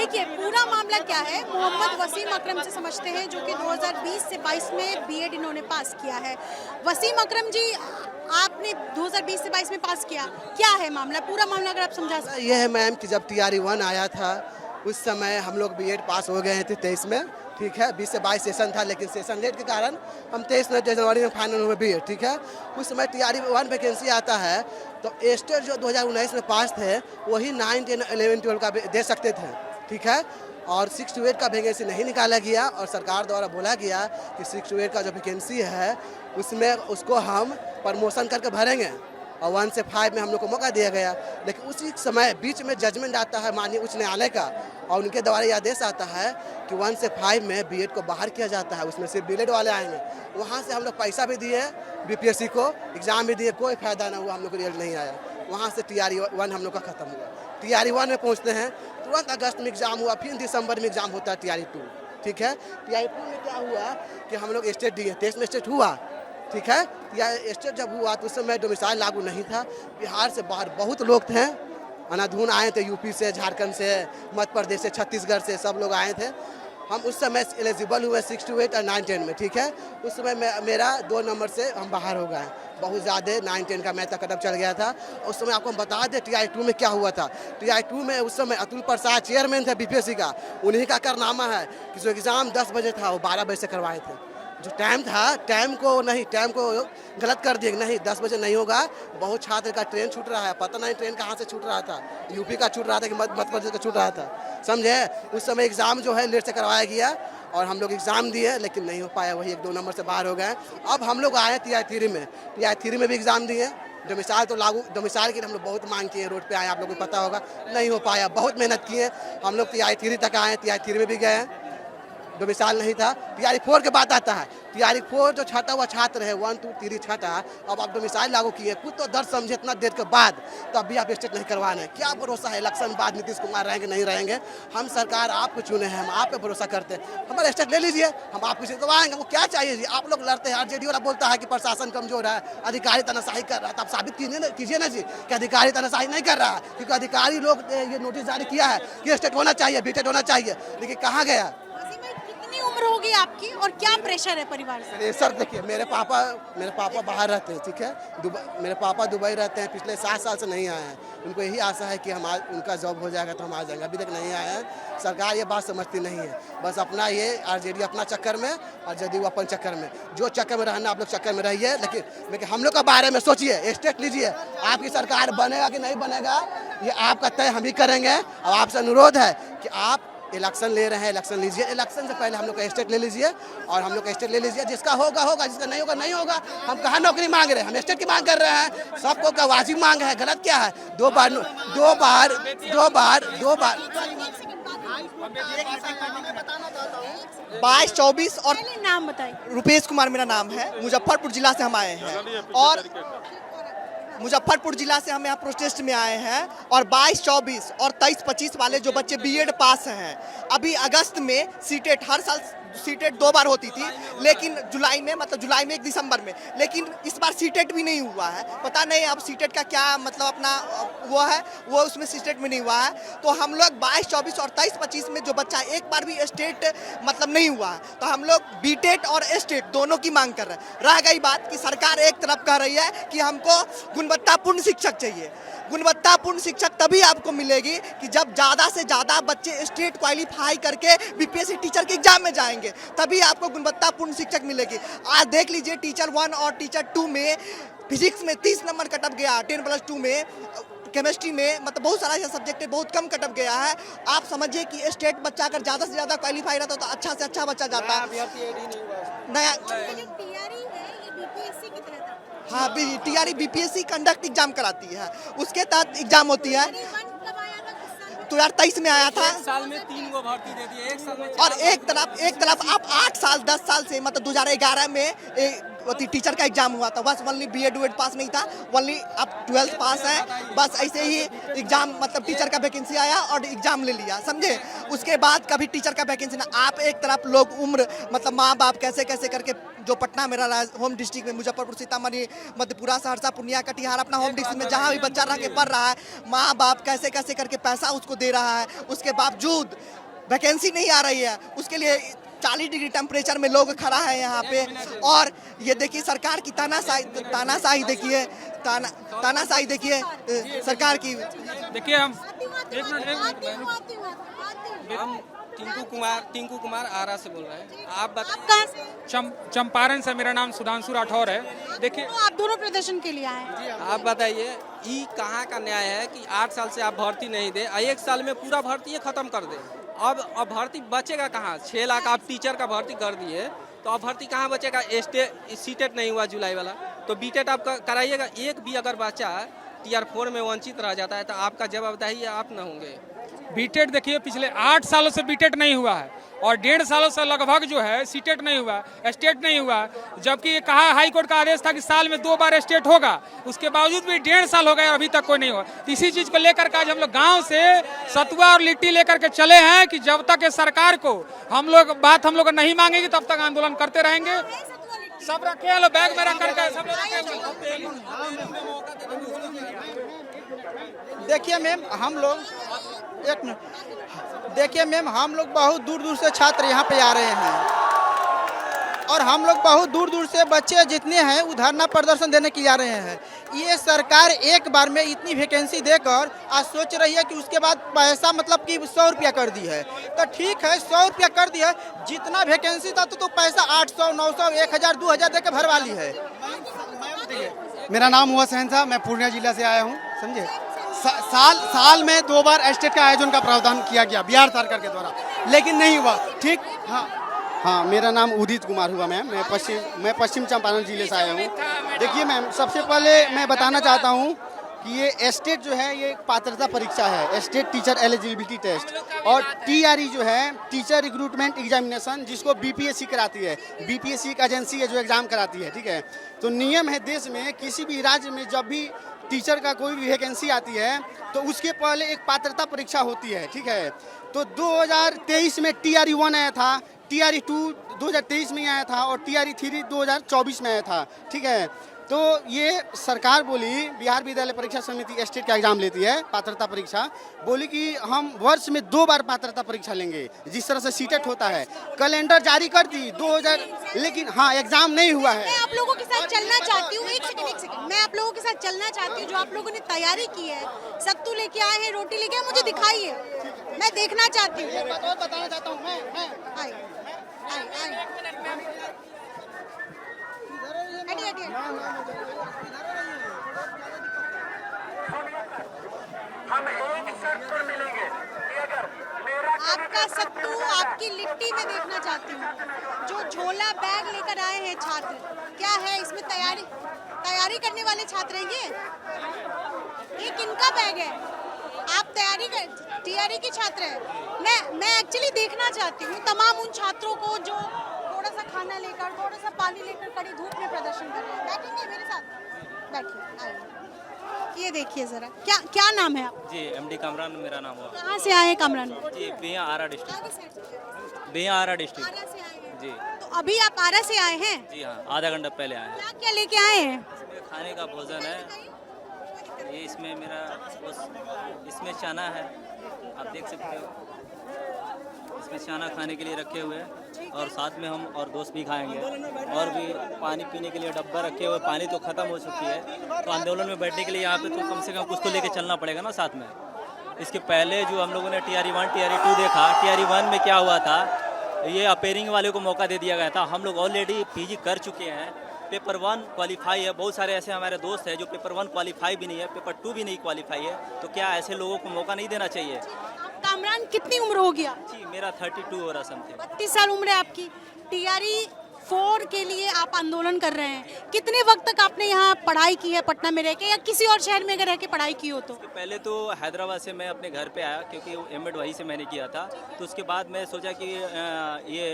देखिए पूरा मामला क्या है, मोहम्मद वसीम अकरम से समझते हैं जो कि 2020 से 22 में बीएड इन्होंने पास किया है। वसीम अकरम जी, आपने 2020 से 22 में पास किया, क्या है मामला, पूरा मामला अगर आप समझा सकते। ये है मैम कि जब TRE 1 आया था उस समय हम लोग बीएड पास हो गए थे 23 में, ठीक है। 20 से 22 सेशन था, लेकिन सेशन लेट के कारण हम 23 जनवरी में फाइनल हुए बीएड, ठीक है। उस समय TRE 1 वैकेंसी आता है तो स्टेट जो 2019 में पास थे वही 9, 10, 11, 12 का दे सकते थे, ठीक है। और 6 to 8 का वैकेंसी नहीं निकाला गया और सरकार द्वारा बोला गया कि 6 to 8 का जो वैकेंसी है उसमें उसको हम प्रमोशन करके भरेंगे और 1 से 5 में हम लोग को मौका दिया गया। लेकिन उसी समय बीच में जजमेंट आता है माननीय उच्च न्यायालय का और उनके द्वारा यह आदेश आता है कि 1 से 5 में बीएड को बाहर किया जाता है, उसमें सिर्फ बीएड वाले आएंगे। वहाँ से हम लोग पैसा भी दिए, BPSC को एग्ज़ाम भी दिए, कोई फायदा ना हुआ, हम लोग को रिजल्ट नहीं आया। वहाँ से TRE 1 हम लोग का खत्म हुआ। TRE 1 में पहुँचते हैं, तुरंत अगस्त में एग्ज़ाम हुआ, फिर दिसंबर में एग्ज़ाम होता है TRE 2, ठीक है। TRE 2 में क्या हुआ कि हम लोग स्टेट दिए, 23 में स्टेट हुआ, ठीक है। या स्टेट जब हुआ तो उस समय डोमिसाइल लागू नहीं था। बिहार से बाहर बहुत लोग थे, अनाधून आए थे, यूपी से, झारखंड से, मध्य प्रदेश से, छत्तीसगढ़ से, सब लोग आए थे। हम उस समय एलिजिबल हुए 6 to 8 और 9, 10 में, ठीक है। उस समय मेरा 2 नंबर से हम बाहर हो गए, बहुत ज़्यादा 9, 10 का मैथ कटअप चल गया था। उस समय आपको हम बता दें TRE 2 में क्या हुआ था। TRE 2 में उस समय अतुल प्रसाद चेयरमैन थे BPSC का, उन्हीं का कारनामा है कि जो एग्ज़ाम 10 बजे था वो 12 बजे से करवाए थे। जो टाइम था, टाइम को गलत कर दिए, नहीं 10 बजे नहीं होगा। बहुत छात्र का ट्रेन छूट रहा है, पता नहीं ट्रेन कहाँ से छूट रहा था, यूपी का छूट रहा था कि मध्य प्रदेश का छूट रहा था, समझे। उस समय एग्ज़ाम जो है लेट से करवाया गया और हम लोग एग्ज़ाम दिए लेकिन नहीं हो पाया, वही 1-2 नंबर से बाहर हो गए। अब हम लोग आए TRE 3 में, TRE 3 में भी एग्ज़ाम दिए। डोमिसाइल तो लागू, डोमिसाइल की हम लोग बहुत मांग किए, रोड पे आए, आप लोगों को पता होगा, नहीं हो पाया, बहुत मेहनत किए। हम लोग TRE 3 तक आए, TRE 3 में भी गए हैं, डोमिसाइल नहीं था। TRE 4 के बाद आता है, TRE 4 जो छाटा हुआ छात्र है, 1, 2, 3 छाटा, अब आप डोमिसाइल लागू किए, खुद तो दर्द समझे इतना देर के बाद, तब भी आप स्टेट नहीं करवाना है। क्या भरोसा है इलेक्शन बाद नीतीश कुमार रहेंगे नहीं रहेंगे। हम सरकार आपको चुने हैं, हम आप पे भरोसा करते हैं, हमारा स्टेट ले लीजिए, हम आपको जितवाएंगे। वो क्या चाहिए जी, आप लोग लड़ते हैं। RJD वाला बोलता है कि प्रशासन कमजोर है, अधिकारी तानाशाही कर रहा है, तो आप साबित कीजिए ना जी कि अधिकारी तानाशाही नहीं कर रहा है, क्योंकि अधिकारी लोग ये नोटिस जारी किया है कि स्टेट होना चाहिए, बीटेड होना चाहिए, लेकिन कहाँ गया। कितनी उम्र होगी आपकी और क्या प्रेशर है परिवार से? प्रेशर देखिए, मेरे पापा बाहर रहते हैं, ठीक है। मेरे पापा दुबई रहते हैं, पिछले 7 साल से नहीं आए हैं। उनको यही आशा है कि उनका जॉब हो जाएगा तो हम आ जाएंगे, अभी तक नहीं आए हैं। सरकार ये बात समझती नहीं है, बस अपना ये RJD अपना चक्कर में और JDU अपन चक्कर में, जो चक्कर में रहना आप लोग चक्कर में रहिए, लेकिन हम लोग के बारे में सोचिए, स्टेट लीजिए। आपकी सरकार बनेगा कि नहीं बनेगा ये आपका तय हम ही करेंगे। और आपसे अनुरोध है कि आप इलेक्शन ले रहे हैं, इलेक्शन लीजिए, इलेक्शन से पहले हम लोग का स्टेट ले लीजिए और हम लोग का स्टेट ले लीजिए। जिसका होगा होगा, जिसका नहीं होगा नहीं होगा। हम कहाँ नौकरी मांग रहे हैं, हम स्टेट की मांग कर रहे हैं। सबको का वाजिब मांग है, गलत क्या है। दो बार 22, 24 और नाम बताइए। रुपेश कुमार मेरा नाम है, मुजफ्फरपुर जिला से हम आए हैं और मुजफ्फरपुर जिला से हम यहाँ प्रोटेस्ट में आए हैं। और 22, 24 और 23, 25 वाले जो बच्चे बीएड पास हैं, अभी अगस्त में सीटेट, हर साल सीटेट 2 बार होती थी, लेकिन जुलाई में, मतलब जुलाई में 1 दिसंबर में, लेकिन इस बार सीटेट भी नहीं हुआ है। पता नहीं अब सीटेट का क्या मतलब अपना वो है, वो उसमें सीटेट में नहीं हुआ है। तो हम लोग 22, 24 और 23, 25 में जो बच्चा एक बार भी स्टेट मतलब नहीं हुआ है, तो हम लोग बीटेट और स्टेट दोनों की मांग कर रहे हैं। रह गई बात कि सरकार एक तरफ कह रही है कि हमको गुणवत्तापूर्ण शिक्षक चाहिए। गुणवत्तापूर्ण शिक्षक तभी आपको मिलेगी कि जब ज़्यादा से ज़्यादा बच्चे स्टेट क्वालिफाई करके BPSC टीचर के एग्जाम में जाएंगे, तभी आपको गुणवत्तापूर्ण शिक्षक मिलेगी। आज देख लीजिए, टीचर 1 और टीचर 2 में फिजिक्स में 30 नंबर कटअप गया, 10+2 में, केमिस्ट्री में, मतलब बहुत सारा ऐसा सब्जेक्ट है बहुत कम कटअप गया है। आप समझिए कि स्टेट बच्चा अगर ज़्यादा से ज़्यादा क्वालिफाई रहता तो अच्छा से अच्छा बच्चा जाता। नया हाँ, TRE BPSC कंडक्ट एग्जाम कराती है, उसके तहत एग्जाम होती है। तो यार 23 में आया था, 1 साल में 3 गो भर्ती दे दिए, 1 साल में। और एक तरफ आप 8 साल 10 साल से, मतलब 2011 में टीचर का एग्जाम हुआ था, बस ओनली बीएड वीएड पास नहीं था, ओनली आप 12th पास है, बस ऐसे ही एग्जाम मतलब टीचर का वैकेंसी आया और एग्जाम ले लिया, समझे। उसके बाद कभी टीचर का वैकेंसी ना। आप एक तरफ लोग उम्र मतलब माँ बाप कैसे कैसे करके, जो पटना मेरा होम डिस्ट्रिक्ट में, मुजफ्फरपुर, सीतामढ़ी, मधेपुरा, सहरसा, पूर्णिया, कटिहार, अपना होम डिस्ट्रिक्ट में जहाँ भी बच्चा रह के पढ़ रहा है, माँ बाप कैसे कैसे करके पैसा उसको दे रहा है, उसके बावजूद वैकेंसी नहीं आ रही है। उसके लिए 40 डिग्री टेम्परेचर में लोग खड़ा है यहाँ पे। और ये देखिए सरकार की तानाशाही देखिए, तानाशाही देखिए सरकार की। देखिए हम एक मिनट हम टिंकू कुमार आरा से बोल रहे हैं। आप कहाँ से? चंपारण से। मेरा नाम सुधांशु राठौर है। देखिए तो आप दोनों प्रदर्शन के लिए आए हैं। आप बताइए ये कहाँ का न्याय है कि 8 साल से आप भर्ती नहीं दे, 1 साल में पूरा भर्ती खत्म कर दे। अब भर्ती बचेगा कहाँ? 6 लाख आप टीचर का भर्ती कर दिए तो अब भर्ती कहाँ बचेगा? सीटेट नहीं हुआ जुलाई वाला, तो बीटेट आप कराइएगा। एक भी अगर बच्चा टीआर 4 में वंचित रह जाता है तो आपका जवाबदेही आप न होंगे। बीटेट देखिए पिछले 8 सालों से बीटेट नहीं हुआ है और 1.5 सालों से लगभग जो है सीटेट नहीं हुआ, स्टेट नहीं हुआ, जबकि ये कहा हाई कोर्ट का आदेश था कि साल में 2 बार स्टेट होगा। उसके बावजूद भी 1.5 साल हो गए और अभी तक कोई नहीं हुआ। तो इसी चीज को लेकर के आज हम लोग गांव से सतुआ और लिट्टी लेकर के चले हैं कि जब तक सरकार को हम लोग नहीं मांगेगी तब तक आंदोलन करते रहेंगे। सब रखे हैं, लो बैग में रख करके सब लोग। देखिए मैम, हम लोग एक मिनट, देखिए मैम, हम लोग बहुत दूर दूर से छात्र यहाँ पे आ रहे हैं और हम लोग बहुत दूर दूर से बच्चे जितने हैं वो धरना प्रदर्शन देने के लिए आ रहे हैं। ये सरकार एक बार में इतनी वैकेंसी देकर आज सोच रही है कि उसके बाद पैसा मतलब कि 100 रुपया कर दी है। तो ठीक है, 100 रुपया कर दिया, जितना वैकेंसी था तो पैसा 800, 900, 1000, 2000 दे के भरवा ली है। मेरा नाम हुआ सहनसा, मैं पूर्णिया जिला से आया हूँ, समझे। साल में 2 बार स्टेट का आयोजन का प्रावधान किया गया बिहार सरकार के द्वारा, लेकिन नहीं हुआ। ठीक, हाँ, मेरा नाम उदित कुमार हुआ मैम। मैं पश्चिम चंपारण जिले से आया हूँ। देखिए मैम, सबसे पहले मैं बताना चाहता हूँ कि ये स्टेट जो है ये एक पात्रता परीक्षा है, स्टेट टीचर एलिजिबिलिटी टेस्ट, और टीआरई जो है टीचर रिक्रूटमेंट एग्जामिनेशन, जिसको बीपीएससी कराती है। बीपीएससी एक एजेंसी है जो एग्जाम कराती है, ठीक है। तो नियम है देश में, किसी भी राज्य में जब भी टीचर का कोई भी वैकेंसी आती है तो उसके पहले एक पात्रता परीक्षा होती है, ठीक है। तो 2023 में टीआरई 1 आया था, टीआरई 2 2023 में आया था और टीआरई 3 2024 में आया था, ठीक है। तो ये सरकार बोली, बिहार विद्यालय परीक्षा समिति स्टेट का एग्जाम लेती है पात्रता परीक्षा, बोली कि हम वर्ष में 2 बार पात्रता परीक्षा लेंगे, जिस तरह से सीटेट होता है। कैलेंडर जारी कर दी 2000, लेकिन हाँ एग्जाम नहीं हुआ है। मैं आप लोगों के साथ चलना चाहती हूँ, एक सेकंड, मैं आप लोगों के साथ चलना चाहती हूँ। जो आप लोगों ने तैयारी की है, सत्तू लेके आए हैं, रोटी लेके आए, मुझे दिखाइए, मैं देखना चाहती हूँ। बताना चाहता हूँ मैं आपका सत्तू, आपकी लिट्टी में देखना चाहती हूँ। जो झोला बैग लेकर आए हैं छात्र, क्या है इसमें तैयारी करने वाले छात्र हैं ये किनका बैग है? आप तैयारी की छात्र हैं। मैं एक्चुअली देखना चाहती हूँ तमाम उन छात्रों को जो थोड़ा सा खाना लेकर, थोड़ा सा पानी लेकर कड़ी धूप में प्रदर्शन कर रहे हैं। बैठेंगे मेरे साथ? बैठिए, आइए। ये देखिए जरा, क्या नाम है आप? जी, एमडी कामरान मेरा नाम हुआ। कहाँ से आए हैं कामरान? जी, बिया आरा डिस्ट्रिक्ट। बिया आरा डिस्ट्रिक्ट। आरा से आए हैं। जी। तो अभी आप आरा से आए हैं? जी हाँ, आधा घंटा पहले आए हैं। क्या क्या लेके आए हैं? इसमें खाने का भोजन है, ये इसमें मेरा इसमें चना है, आप देख सकते हो। इसमें चना खाने के लिए रखे हुए हैं और साथ में हम और दोस्त भी खाएंगे, और भी पानी पीने के लिए डब्बा रखे हुए। पानी तो ख़त्म हो चुकी है, तो आंदोलन में बैठने के लिए यहाँ पे तो कम से कम कुछ तो लेके चलना पड़ेगा ना साथ में। इसके पहले जो हम लोगों ने टीआरई 1 टीआरई 2 देखा, टीआरई 1 में क्या हुआ था, ये अपेयरिंग वाले को मौका दे दिया गया था। हम लोग ऑलरेडी पीजी कर चुके हैं, पेपर 1 क्वालिफाई है। बहुत सारे ऐसे हमारे दोस्त हैं जो पेपर 1 क्वालिफाई भी नहीं है, पेपर 2 भी नहीं क्वालिफाई है। तो क्या ऐसे लोगों को मौका नहीं देना चाहिए? कामरान, कितनी उम्र हो गया? जी, मेरा 32 हो रहा समथिंग। 32 साल उम्र है आपकी। टीआरई 4 के लिए आप आंदोलन कर रहे हैं। कितने वक्त तक आपने यहाँ पढ़ाई की है पटना में रह के, या किसी और शहर में अगर रह के पढ़ाई की हो तो? पहले तो हैदराबाद से मैं अपने घर पे आया, क्योंकि एमएड वहीं से मैंने किया था। तो उसके बाद मैं सोचा कि ये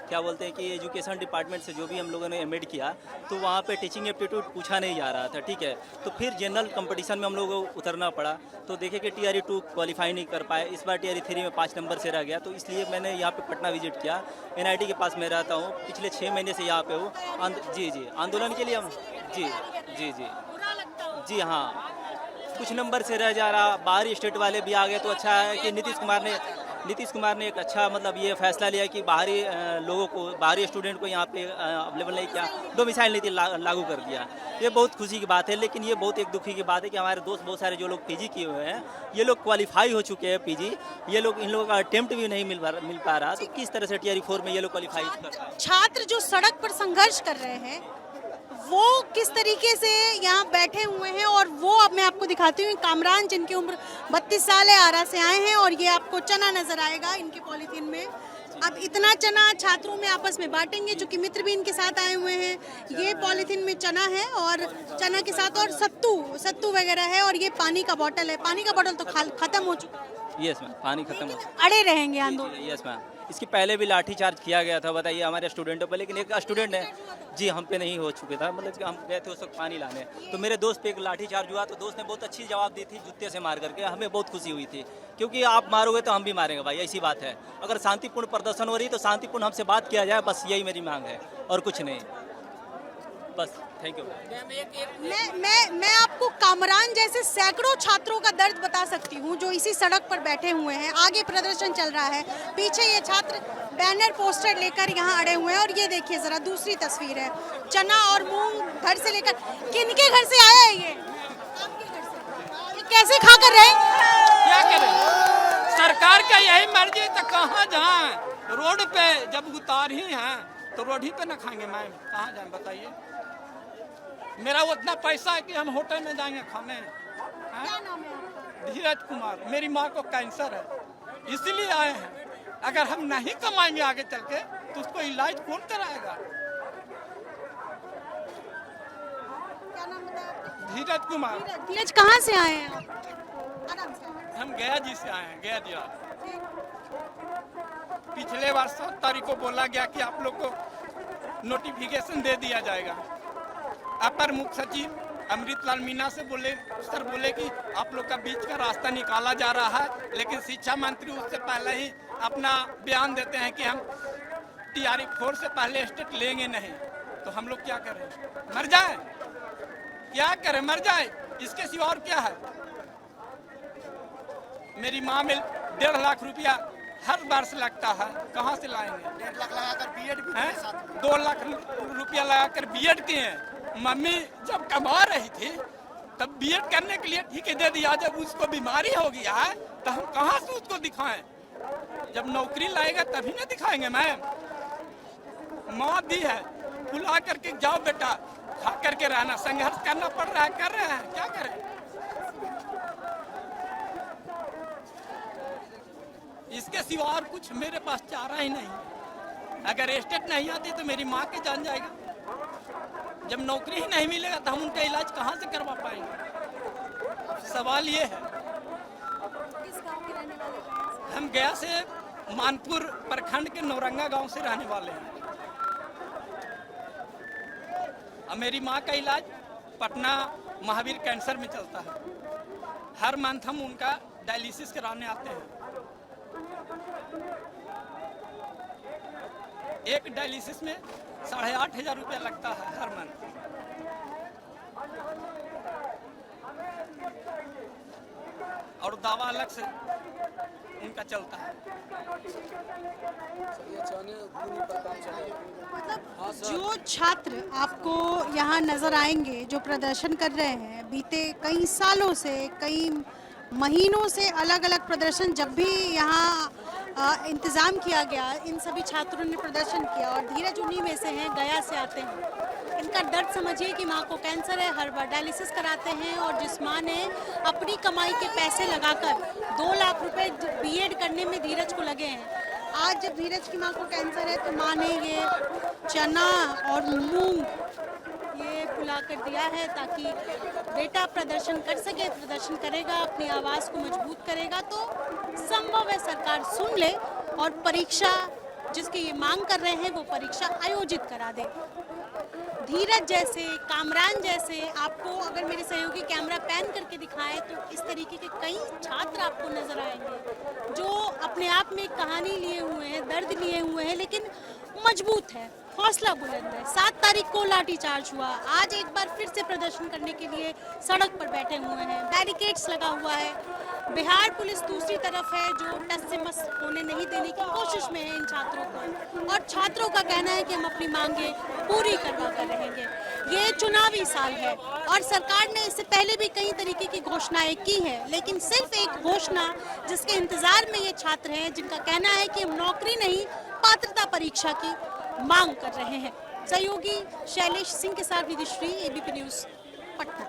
क्या बोलते हैं कि एजुकेशन डिपार्टमेंट से जो भी हम लोगों ने एमएड किया तो वहाँ पे टीचिंग एप्टीट्यूड पूछा नहीं जा रहा था, ठीक है। तो फिर जनरल कंपटीशन में हम लोगों को उतरना पड़ा, तो देखे कि TRE 2 क्वालिफाई नहीं कर पाए। इस बार TRE 3 में 5 नंबर से रह गया, तो इसलिए मैंने यहाँ पे पटना विजिट किया। NIT के पास मैं रहता हूँ, पिछले 6 महीने से यहाँ पे हूँ। जी जी, आंदोलन के लिए हम जी जी जी जी हाँ, कुछ नंबर से रह जा रहा। बाहरी स्टेट वाले भी आ गए, तो अच्छा है कि नीतीश कुमार ने एक अच्छा मतलब ये फैसला लिया कि बाहरी लोगों को, बाहरी स्टूडेंट को यहाँ पे अवेलेबल नहीं किया, डोमिसाइल नीति लागू कर दिया। ये बहुत खुशी की बात है, लेकिन ये बहुत एक दुखी की बात है कि हमारे दोस्त बहुत सारे जो लोग PG किए हुए हैं, ये लोग क्वालिफाई हो चुके हैं PG, ये लोग, इन लोगों का अटेम्प्ट भी नहीं मिल पा रहा। तो किस तरह से TRE 4 में ये लोग क्वालिफाई कर पाए? छात्र जो सड़क पर संघर्ष कर रहे हैं वो किस तरीके से यहाँ बैठे हुए हैं, और वो अब मैं आपको दिखाती हूँ। कामरान जिनकी उम्र 32 साल है, आरा से आए हैं, और ये आपको चना नजर आएगा इनके पॉलीथीन में। अब इतना चना छात्रों में आपस में बांटेंगे, जो कि मित्र भी इनके साथ आए हुए हैं। ये पॉलीथीन में चना है, और चना के साथ और सत्तू वगैरह है, और ये पानी का बोतल है। पानी का बोतल तो खत्म हो चुका है। यस मैम, पानी खत्म हो चुका। अड़े रहेंगे आंदोलन। यस मैम, इसके पहले भी लाठीचार्ज किया गया था, बताइए, हमारे स्टूडेंटों पर। लेकिन एक स्टूडेंट है जी, हम पे नहीं हो चुके था, मतलब कि हम गए थे उस वक्त पानी लाने, तो मेरे दोस्त पे एक लाठीचार्ज हुआ, तो दोस्त ने बहुत अच्छी जवाब दी थी, जूते से मार करके। हमें बहुत खुशी हुई थी, क्योंकि आप मारोगे तो हम भी मारेंगे भाई, ऐसी बात है। अगर शांतिपूर्ण प्रदर्शन हो रही तो शांतिपूर्ण हमसे बात किया जाए, बस यही मेरी मांग है और कुछ नहीं, बस। Thank you. मैं आपको कामरान जैसे सैकड़ों छात्रों का दर्द बता सकती हूँ, जो इसी सड़क पर बैठे हुए हैं। आगे प्रदर्शन चल रहा है, पीछे ये छात्र बैनर पोस्टर लेकर यहाँ अड़े हुए हैं। और ये देखिए जरा दूसरी तस्वीर है, चना और मूंग घर से लेकर, किनके घर से आया है ये? आपके घर से। ये कैसे खा कर रहे? क्या करें, सरकार का यही मर्जी, तो कहाँ जाए? रोड पे जब उतार ही हैं तो रोड ही पे न खाएंगे मैम, कहाँ जाए बताइए? मेरा उतना पैसा है कि हम होटल में जाएंगे खाने। क्या नाम है आपका? धीरज कुमार। मेरी माँ को कैंसर है, इसीलिए आए हैं। अगर हम नहीं कमाएंगे आगे चल के तो उसको इलाज कौन कराएगा? क्या नाम बताया आपने? धीरज कुमार। धीरज कहाँ से आए हैं आप? आराम से। हम गया जी से आए हैं, गया जिला। पिछले बार 7 तारीख को बोला गया कि आप लोग को नोटिफिकेशन दे दिया जाएगा। अपर मुख्य सचिव अमृतलाल मीना से बोले, सर बोले कि आप लोग का बीच का रास्ता निकाला जा रहा है, लेकिन शिक्षा मंत्री उससे पहले ही अपना बयान देते हैं कि हम TRE 4 से पहले स्टेट लेंगे नहीं। तो हम लोग क्या करें? मर जाए? क्या करें, मर जाए, इसके सिवा और क्या है? मेरी माँ में 1.5 लाख रुपया हर वर्ष लगता है, कहाँ से लाएंगे? 1.5 लाख लगाकर BEd भी हैं? 2 लाख रुपया लगाकर BEd किए हैं। मम्मी जब कमा रही थी तब BEd करने के लिए ठीक है दे दिया, जब उसको बीमारी हो गया है तो हम कहाँ से उसको दिखाएं? जब नौकरी लाएगा तभी ना दिखाएंगे मैम। माँ दी है, बुला करके जाओ बेटा, खा करके रहना, संघर्ष करना पड़ रहा है, कर रहे हैं, क्या करें? इसके सिवा और कुछ मेरे पास चारा ही नहीं। अगर स्टेट नहीं आती तो मेरी माँ के जान जाएगा। जब नौकरी ही नहीं मिलेगा तो हम उनका इलाज कहाँ से करवा पाएंगे? सवाल ये है। किस गांव के रहने वाले हैं? हम गया से मानपुर प्रखंड के नौरंगा गांव से रहने वाले हैं। अब मेरी माँ का इलाज पटना महावीर कैंसर में चलता है। हर मंथ हम उनका डायलिसिस कराने आते हैं। एक डायलिसिस में 8,500 रुपया लगता है हर मंथ। और दवा अलग से उनका चलता है। मतलब जो छात्र आपको यहाँ नजर आएंगे, जो प्रदर्शन कर रहे हैं बीते कई सालों से, कई महीनों से अलग अलग प्रदर्शन, जब भी यहाँ इंतज़ाम किया गया, इन सभी छात्रों ने प्रदर्शन किया। और धीरज उन्हीं में से हैं, गया से आते हैं। इनका दर्द समझिए कि माँ को कैंसर है, हर बार डायलिसिस कराते हैं, और जिस माँ ने अपनी कमाई के पैसे लगाकर 2 लाख रुपए BEd करने में धीरज को लगे हैं, आज जब धीरज की माँ को कैंसर है तो माँ ने ये चना और मूंग ये फुला कर दिया है ताकि बेटा प्रदर्शन कर सके। प्रदर्शन करेगा, अपनी आवाज़ को मजबूत करेगा तो संभव है सरकार सुन ले और परीक्षा जिसकी ये मांग कर रहे हैं वो परीक्षा आयोजित करा दे। धीरज जैसे, कामरान जैसे, आपको अगर मेरे सहयोगी कैमरा पैन करके दिखाएं तो इस तरीके के कई छात्र आपको नजर आएंगे जो अपने आप में कहानी लिए हुए हैं, दर्द लिए हुए हैं, लेकिन मजबूत है, हौसला बुलंद है। 7 तारीख को लाठीचार्ज हुआ, आज एक बार फिर से प्रदर्शन करने के लिए सड़क पर बैठे हुए हैं, बैरिकेड्स लगा हुआ है। बिहार पुलिस दूसरी तरफ है जो टस से मस होने नहीं देने की कोशिश में है इन छात्रों को, और छात्रों का कहना है कि हम अपनी मांगे पूरी करवा कर रहेंगे। ये चुनावी साल है और सरकार ने इससे पहले भी कई तरीके की घोषणाएं की हैं, लेकिन सिर्फ एक घोषणा जिसके इंतजार में ये छात्र हैं, जिनका कहना है कि हम नौकरी नहीं पात्रता परीक्षा की मांग कर रहे हैं। सहयोगी शैलेश सिंह के साथ विदिश्री, एबीपी न्यूज़, पटना।